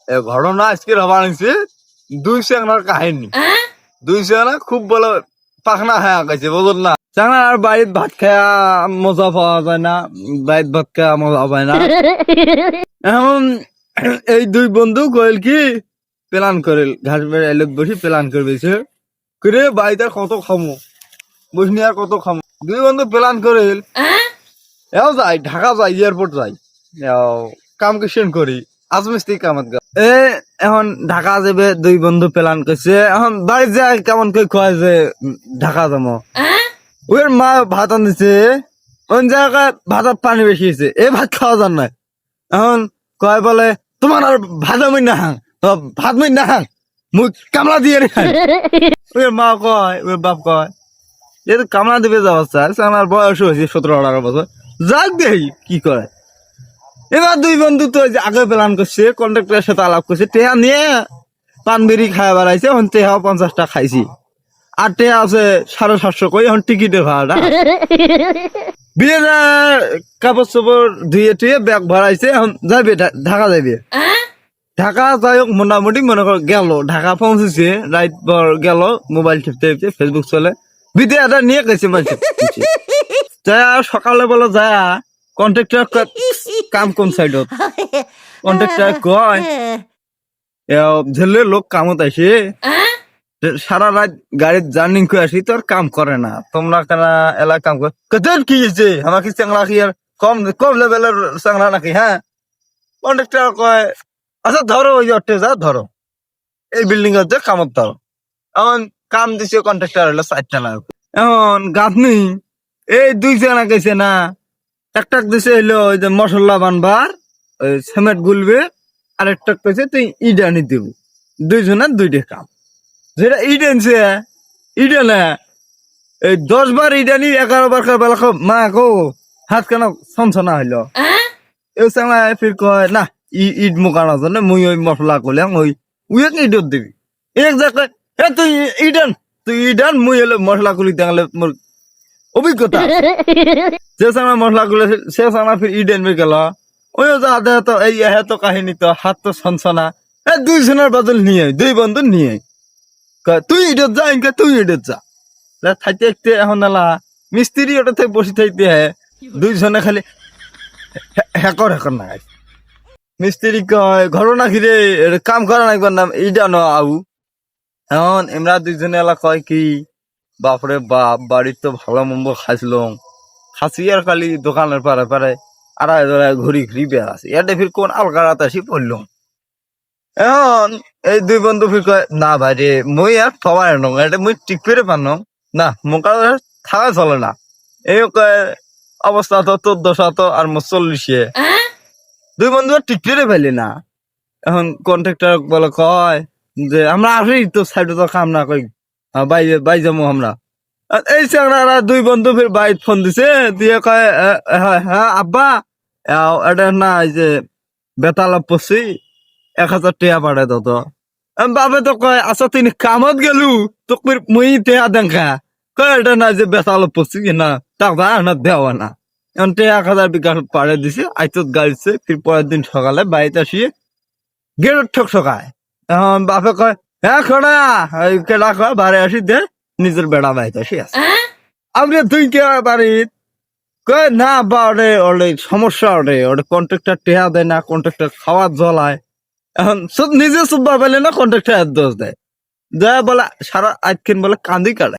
ঘটনা আজকে বানাইছে দুই চ্যাংড়ার কাহিনী। দুই চ্যাংড়া খুব বলে পাখনা খায়া গেছে, বুঝল না? চ্যাংড়া আর বাড়ির ভাত খায়া মজা পাওয়া যায় না, বাড়ির ভাত খায়া মজা পায় না। এখন এই দুই বন্ধু কইল কি প্ল্যান করিল, ঘাস বেড়ে এলোক বসি প্ল্যান করবেছে করে বাড়িতে কত খামো, বসনি আর কত খামো। দুই বন্ধু প্ল্যান করিল এও যাই ঢাকা যাই, এয়ারপোর্ট যাই, কাম কিসেন করি আজমিস্ত্রি কামত গা। এখন ঢাকা যাবে দুই বন্ধু প্ল্যান করছে। এখন বাড়ি যায় কেমন করে কয় যে ঢাকা যাবো। ওর মা ভাত আনছে, ওই জায়গায় ভাতের পানি বেশি হয়েছে, এই ভাত খাওয়া যান না। এখন কয় বলে তোমার আর ভাত আমি না হাং, ভাত মই না হাং, মুই কামলা দিয়ে রে। ওর মা কয়, ওর বাপ কয় যেহেতু কামলা দিবে যাওয়া চায়, আমার বয়স হয়েছে 17-18 বছর, যাক দেই কি করে। এবার দুই বন্ধু তো আগে প্ল্যান করছে, কন্ট্রাক্টরের সাথে আলাপ করছে, টেহা নিয়ে পান বিড়ি খাওয়া বেড়াইছে। এখন টেহা 50 টাকা খাইছি, আর টেহা আছে 750 কই। এখন টিকিটের ভাড়াটা বিয়ে কাপড় চোপড় ধুয়ে টুয়ে ব্যাগ ভরাইছে। এখন যাবে ঢাকা যাবে। ঢাকা যাই হোক মোটামুটি মনে কর গেল, ঢাকা পৌঁছেছে, রাইট পর গেল, মোবাইল টিপতে টিপতে ফেসবুক চলে, ভিডিও এটা নিয়ে গেছে মানুষ। সকালে বলে যা কন্ট্রাক্টর কাম কোন সাইডত, কন্ট্রাক্টর কয় ঝেলে লোক কামত আসে, সারা রাত গাড়ির জার্নিং করে আসি, তোর কাম করে না, তোমরা কেন এলাকা কাম কর কি হয়েছে, আমাকে চাংলা কি আর কম কম লেভেলের চাংলা নাকি? হ্যাঁ, কন্ট্রাক্টর কয় আচ্ছা ধরো ওই অটে যা, ধরো এই বিল্ডিং এর যে কামত ধরো। এখন কাম দিছে কন্ট্রাক্টর হলো 4টা লাখ। এখন গাঁথনি এই দুই জানা গেছে না, একটা দিছে হইলো ওই যে মশলা বানবার, ওই সিমেন্ট গুলবে, আর একটা কইছে তুই ইট আনি দিব। দুইজনের দুইটা কাম, যেটা ইট আনছে ইটা না, এই 10 বার ইট আনি 11 বার বেলা মা গো হাত কেন ছনছনা হইলো। এই সময় ফির কয় না ইট মোকানোর জন্য মুই ওই মশলা করলাম, ওই উইক ইটত দিবি। এক জায়গায় এ তুই ইডান, তুই ইডান, মুই হলো মশলা করি, তাহলে মোর অভিজ্ঞতা। যে সময় মশলা গুলো সে সময় ফির ইডেন বই গেল, ওই যা দেহ তো এই এত কাহিনী, তো হাত তো ছনছনা। দুইজনের বদল নিয়ে দুই বন্ধু নিয়ে তুই ইডত যা, ইনকা তুই ইডত যা থাকতে থাকতে। এখন এলা মিস্ত্রি ওটা থেকে বসে থাকতে হ্যাঁ, দুইজনে খালি হ্যাকর হ্যাকর না। মিস্ত্রি কয় ঘটনা ঘিরে কাম করা না একবার নাম ইডা ন আউ। এখন এমরা দুইজনে এলা কয় কি বাপরে বাপ, বাড়ির তো ভালো মম্ব খাইছিলাম, খাসি আর খালি দোকানের পারে পারে আড়াই ঘুরি ঘুরি বেড়াছি, এটা ফির কোন আলগারাত আসি পড়লাম। এখন এই দুই বন্ধু ফির কয় না ভাই রে, মুই আর সবাই নং, এটা মুই ঠিক করে পারলাম না, মোকা থাকা চলে না। এই কয় অবস্থা তো 1400 আর 40। দুই বন্ধু ঠিক করে পাইলি না। এখন কন্ট্রাক্টর বলে কয় যে আমরা আসি তো সাইডে তো কাম না কই বাই যাবো আমরা। এই চাকরা দুই বন্ধু ফির বাইক ফোন দিছে, দিয়ে কয় হ্যাঁ আব্বা এটা না, এই যে বেতালাপ পড়ছি 1000 টাকা পাঠায় তো। বাবা তো কয় আচ্ছা তুই কামত গেলু তো মুই টেয়া দেখা, কয় এটা না যে বেতালাপ পড়ছি না, টাকা না দেওয়া না। এখন 1000 বিকাশ পাড়ে দিছে, আইতো গাড়িছে। ফির পরের দিন সকালে বাড়িতে আসিয়ে গেট ঠক সকায়। এখন বাপে কয় হ্যাঁ খড়া কেডা কয় বাড়ি আসি দে, নিজের বেড়া বাড়িতে আসি আছে। আপনি তুই কে বাড়িত কয় না বা ওরে ওরে সমস্যা, ওরে ওরে কন্ট্রাক্টর টেহা দেয় না, কন্ট্রাক্টর খাওয়ার জ্বলায়। এখন নিজে সুব্বা পেলে না, কন্ট্রাক্টর দোষ দেয়, বলে সারা আজকেন বলে কান্দি কাটে।